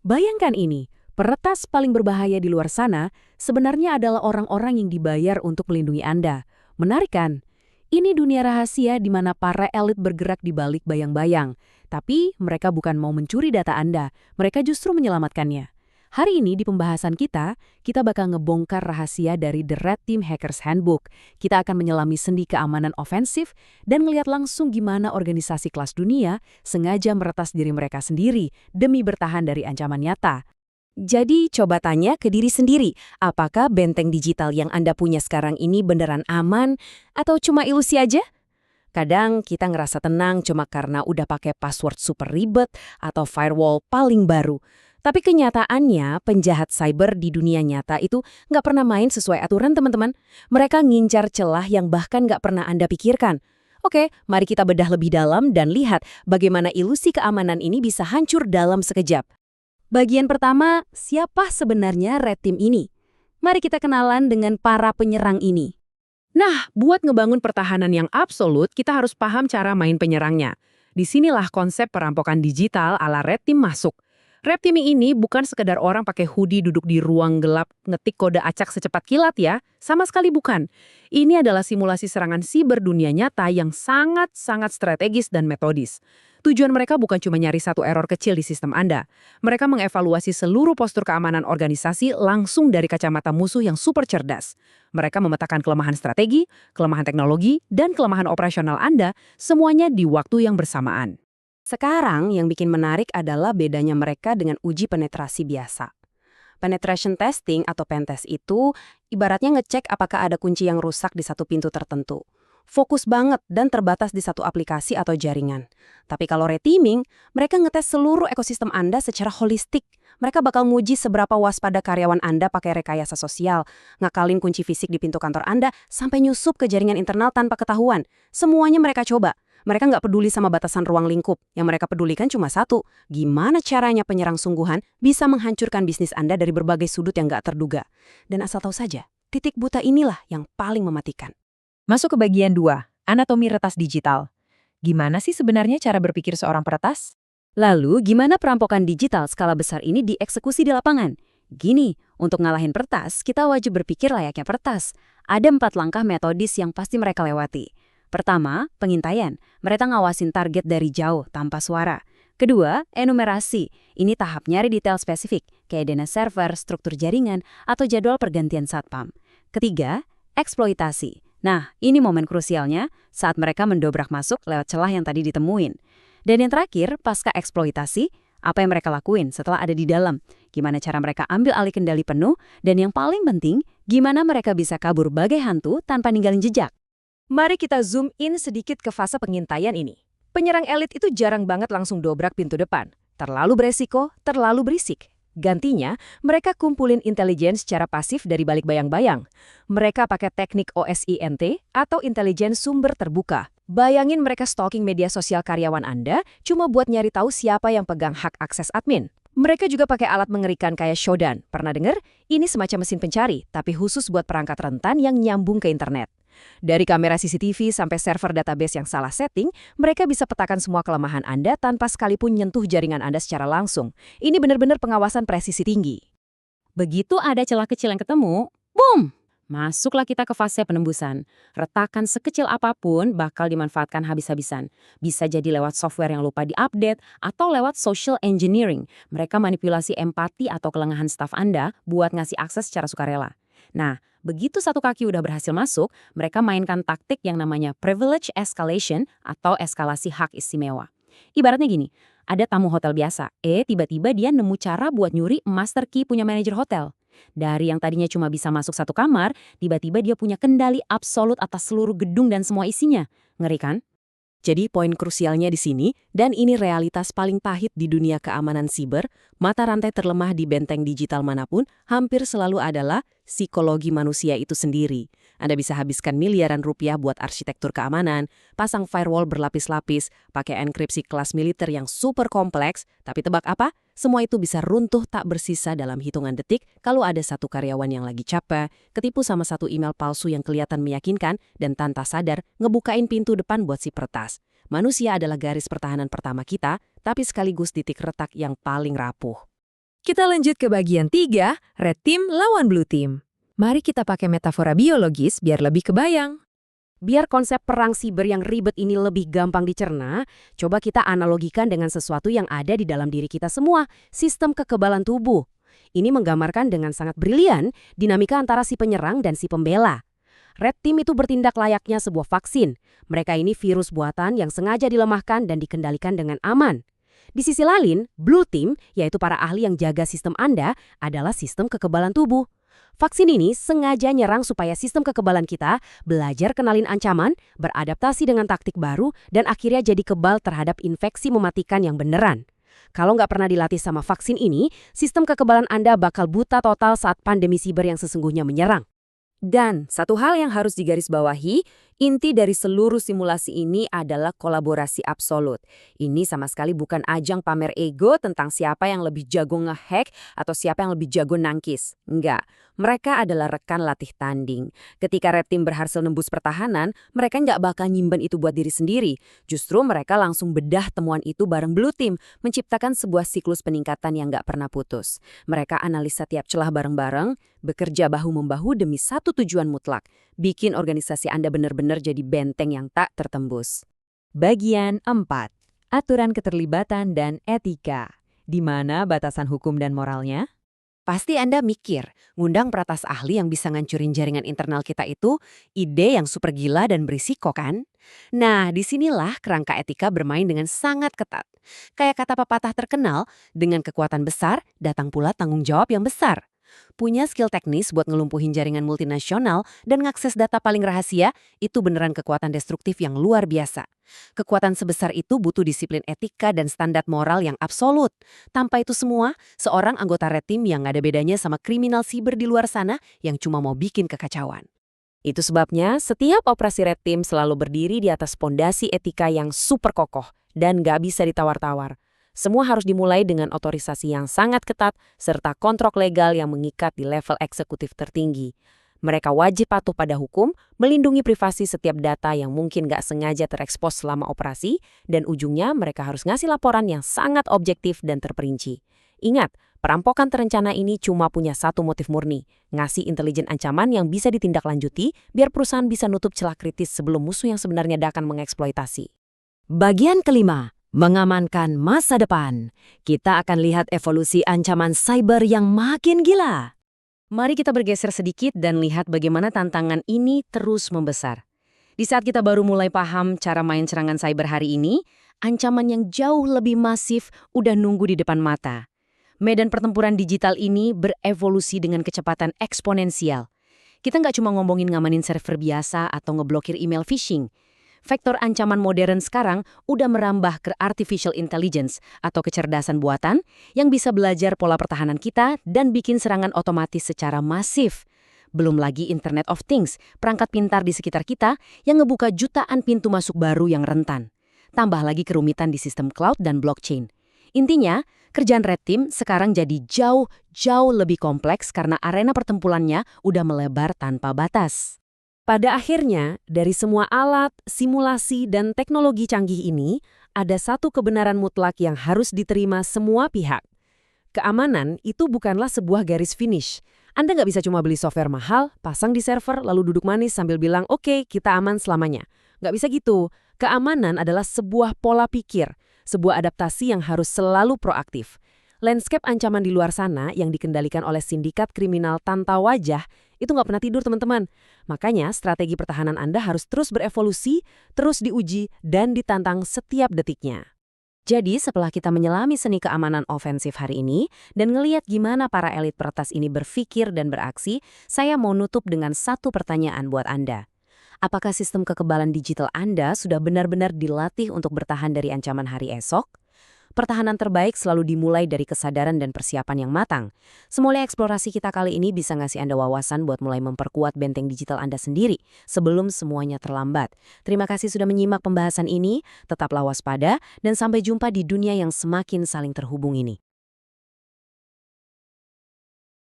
Bayangkan ini, peretas paling berbahaya di luar sana sebenarnya adalah orang-orang yang dibayar untuk melindungi Anda. Menarik kan? Ini dunia rahasia di mana para elit bergerak di balik bayang-bayang. Tapi mereka bukan mau mencuri data Anda, mereka justru menyelamatkannya. Hari ini di pembahasan kita bakal ngebongkar rahasia dari The Red Team Hackers Handbook. Kita akan menyelami sendi keamanan ofensif dan ngelihat langsung gimana organisasi kelas dunia sengaja meretas diri mereka sendiri demi bertahan dari ancaman nyata. Jadi coba tanya ke diri sendiri, apakah benteng digital yang Anda punya sekarang ini beneran aman atau cuma ilusi aja? Kadang kita ngerasa tenang cuma karena udah pakai password super ribet atau firewall paling baru. Tapi kenyataannya penjahat cyber di dunia nyata itu nggak pernah main sesuai aturan teman-teman. Mereka ngincar celah yang bahkan nggak pernah Anda pikirkan. Oke, mari kita bedah lebih dalam dan lihat bagaimana ilusi keamanan ini bisa hancur dalam sekejap. Bagian pertama, siapa sebenarnya Red Team ini? Mari kita kenalan dengan para penyerang ini. Nah, buat ngebangun pertahanan yang absolut, kita harus paham cara main penyerangnya. Disinilah konsep perampokan digital ala Red Team masuk. Red Team ini bukan sekedar orang pakai hoodie duduk di ruang gelap ngetik kode acak secepat kilat ya, sama sekali bukan. Ini adalah simulasi serangan siber dunia nyata yang sangat-sangat strategis dan metodis. Tujuan mereka bukan cuma nyari satu error kecil di sistem Anda. Mereka mengevaluasi seluruh postur keamanan organisasi langsung dari kacamata musuh yang super cerdas. Mereka memetakan kelemahan strategi, kelemahan teknologi, dan kelemahan operasional Anda, semuanya di waktu yang bersamaan. Sekarang yang bikin menarik adalah bedanya mereka dengan uji penetrasi biasa. Penetration testing atau pentest itu ibaratnya ngecek apakah ada kunci yang rusak di satu pintu tertentu. Fokus banget dan terbatas di satu aplikasi atau jaringan. Tapi kalau red teaming, mereka ngetes seluruh ekosistem Anda secara holistik. Mereka bakal nguji seberapa waspada karyawan Anda pakai rekayasa sosial, ngakalin kunci fisik di pintu kantor Anda, sampai nyusup ke jaringan internal tanpa ketahuan. Semuanya mereka coba. Mereka nggak peduli sama batasan ruang lingkup. Yang mereka pedulikan cuma satu, gimana caranya penyerang sungguhan bisa menghancurkan bisnis Anda dari berbagai sudut yang nggak terduga. Dan asal tahu saja, titik buta inilah yang paling mematikan. Masuk ke bagian 2, anatomi retas digital. Gimana sih sebenarnya cara berpikir seorang peretas? Lalu, gimana perampokan digital skala besar ini dieksekusi di lapangan? Gini, untuk ngalahin peretas, kita wajib berpikir layaknya peretas. Ada 4 langkah metodis yang pasti mereka lewati. Pertama, pengintaian. Mereka ngawasin target dari jauh, tanpa suara. Kedua, enumerasi. Ini tahap nyari detail spesifik, kayak DNS server, struktur jaringan, atau jadwal pergantian satpam. Ketiga, eksploitasi. Nah, ini momen krusialnya saat mereka mendobrak masuk lewat celah yang tadi ditemuin. Dan yang terakhir, pasca eksploitasi, apa yang mereka lakuin setelah ada di dalam? Gimana cara mereka ambil alih kendali penuh? Dan yang paling penting, gimana mereka bisa kabur bagai hantu tanpa ninggalin jejak? Mari kita zoom in sedikit ke fase pengintaian ini. Penyerang elit itu jarang banget langsung dobrak pintu depan. Terlalu beresiko, terlalu berisik. Gantinya, mereka kumpulin intelijen secara pasif dari balik bayang-bayang. Mereka pakai teknik OSINT atau intelijen sumber terbuka. Bayangin mereka stalking media sosial karyawan Anda cuma buat nyari tahu siapa yang pegang hak akses admin. Mereka juga pakai alat mengerikan kayak Shodan. Pernah dengar? Ini semacam mesin pencari, tapi khusus buat perangkat rentan yang nyambung ke internet. Dari kamera CCTV sampai server database yang salah setting, mereka bisa petakan semua kelemahan Anda tanpa sekalipun nyentuh jaringan Anda secara langsung. Ini benar-benar pengawasan presisi tinggi. Begitu ada celah kecil yang ketemu, boom! Masuklah kita ke fase penembusan. Retakan sekecil apapun bakal dimanfaatkan habis-habisan. Bisa jadi lewat software yang lupa diupdate atau lewat social engineering. Mereka manipulasi empati atau kelengahan staf Anda buat ngasih akses secara sukarela. Nah, begitu satu kaki udah berhasil masuk, mereka mainkan taktik yang namanya privilege escalation atau eskalasi hak istimewa. Ibaratnya gini, ada tamu hotel biasa, tiba-tiba dia nemu cara buat nyuri master key punya manajer hotel. Dari yang tadinya cuma bisa masuk satu kamar, tiba-tiba dia punya kendali absolut atas seluruh gedung dan semua isinya. Ngeri kan? Jadi poin krusialnya di sini, dan ini realitas paling pahit di dunia keamanan siber, mata rantai terlemah di benteng digital manapun hampir selalu adalah psikologi manusia itu sendiri. Anda bisa habiskan miliaran rupiah buat arsitektur keamanan, pasang firewall berlapis-lapis, pakai enkripsi kelas militer yang super kompleks, tapi tebak apa? Semua itu bisa runtuh tak bersisa dalam hitungan detik kalau ada satu karyawan yang lagi capek, ketipu sama satu email palsu yang kelihatan meyakinkan, dan tanpa sadar ngebukain pintu depan buat si peretas. Manusia adalah garis pertahanan pertama kita, tapi sekaligus titik retak yang paling rapuh. Kita lanjut ke bagian 3, Red Team lawan Blue Team. Mari kita pakai metafora biologis biar lebih kebayang. Biar konsep perang siber yang ribet ini lebih gampang dicerna, coba kita analogikan dengan sesuatu yang ada di dalam diri kita semua, sistem kekebalan tubuh. Ini menggambarkan dengan sangat brilian dinamika antara si penyerang dan si pembela. Red Team itu bertindak layaknya sebuah vaksin. Mereka ini virus buatan yang sengaja dilemahkan dan dikendalikan dengan aman. Di sisi lain, Blue Team, yaitu para ahli yang jaga sistem Anda, adalah sistem kekebalan tubuh. Vaksin ini sengaja nyerang supaya sistem kekebalan kita belajar kenalin ancaman, beradaptasi dengan taktik baru, dan akhirnya jadi kebal terhadap infeksi mematikan yang beneran. Kalau nggak pernah dilatih sama vaksin ini, sistem kekebalan Anda bakal buta total saat pandemi siber yang sesungguhnya menyerang. Dan satu hal yang harus digarisbawahi, inti dari seluruh simulasi ini adalah kolaborasi absolut. Ini sama sekali bukan ajang pamer ego tentang siapa yang lebih jago ngehack atau siapa yang lebih jago nangkis. Enggak, mereka adalah rekan latih tanding. Ketika Red Team berhasil nembus pertahanan, mereka nggak bakal nyimben itu buat diri sendiri. Justru mereka langsung bedah temuan itu bareng Blue Team, menciptakan sebuah siklus peningkatan yang nggak pernah putus. Mereka analisa tiap celah bareng-bareng, bekerja bahu-membahu demi satu tujuan mutlak, bikin organisasi Anda benar-benar jadi benteng yang tak tertembus. Bagian 4. Aturan keterlibatan dan etika. Di mana batasan hukum dan moralnya? Pasti Anda mikir, ngundang peratas ahli yang bisa ngancurin jaringan internal kita itu ide yang super gila dan berisiko kan? Nah, disinilah kerangka etika bermain dengan sangat ketat. Kayak kata pepatah terkenal, dengan kekuatan besar, datang pula tanggung jawab yang besar. Punya skill teknis buat ngelumpuhin jaringan multinasional dan ngakses data paling rahasia, itu beneran kekuatan destruktif yang luar biasa. Kekuatan sebesar itu butuh disiplin etika dan standar moral yang absolut. Tanpa itu semua, seorang anggota Red Team yang gak ada bedanya sama kriminal siber di luar sana yang cuma mau bikin kekacauan. Itu sebabnya setiap operasi Red Team selalu berdiri di atas pondasi etika yang super kokoh dan gak bisa ditawar-tawar. Semua harus dimulai dengan otorisasi yang sangat ketat serta kontrak legal yang mengikat di level eksekutif tertinggi. Mereka wajib patuh pada hukum, melindungi privasi setiap data yang mungkin gak sengaja terekspos selama operasi, dan ujungnya mereka harus ngasih laporan yang sangat objektif dan terperinci. Ingat, perampokan terencana ini cuma punya satu motif murni, ngasih intelijen ancaman yang bisa ditindaklanjuti biar perusahaan bisa nutup celah kritis sebelum musuh yang sebenarnya akan mengeksploitasi. Bagian kelima. Mengamankan masa depan. Kita akan lihat evolusi ancaman cyber yang makin gila. Mari kita bergeser sedikit dan lihat bagaimana tantangan ini terus membesar. Di saat kita baru mulai paham cara main serangan cyber hari ini, ancaman yang jauh lebih masif udah nunggu di depan mata. Medan pertempuran digital ini berevolusi dengan kecepatan eksponensial. Kita nggak cuma ngomongin ngamanin server biasa atau ngeblokir email phishing. Vektor ancaman modern sekarang udah merambah ke artificial intelligence atau kecerdasan buatan yang bisa belajar pola pertahanan kita dan bikin serangan otomatis secara masif. Belum lagi Internet of Things, perangkat pintar di sekitar kita yang ngebuka jutaan pintu masuk baru yang rentan. Tambah lagi kerumitan di sistem cloud dan blockchain. Intinya, kerjaan Red Team sekarang jadi jauh lebih kompleks karena arena pertempurannya udah melebar tanpa batas. Pada akhirnya, dari semua alat, simulasi, dan teknologi canggih ini, ada satu kebenaran mutlak yang harus diterima semua pihak. Keamanan itu bukanlah sebuah garis finish. Anda nggak bisa cuma beli software mahal, pasang di server, lalu duduk manis sambil bilang, oke, kita aman selamanya. Nggak bisa gitu. Keamanan adalah sebuah pola pikir, sebuah adaptasi yang harus selalu proaktif. Landscape ancaman di luar sana yang dikendalikan oleh sindikat kriminal tanpa wajah itu nggak pernah tidur, teman-teman. Makanya strategi pertahanan Anda harus terus berevolusi, terus diuji, dan ditantang setiap detiknya. Jadi setelah kita menyelami seni keamanan ofensif hari ini dan ngeliat gimana para elit peretas ini berpikir dan beraksi, saya mau nutup dengan satu pertanyaan buat Anda. Apakah sistem kekebalan digital Anda sudah benar-benar dilatih untuk bertahan dari ancaman hari esok? Pertahanan terbaik selalu dimulai dari kesadaran dan persiapan yang matang. Semoga eksplorasi kita kali ini bisa ngasih Anda wawasan buat mulai memperkuat benteng digital Anda sendiri sebelum semuanya terlambat. Terima kasih sudah menyimak pembahasan ini, tetaplah waspada, dan sampai jumpa di dunia yang semakin saling terhubung ini.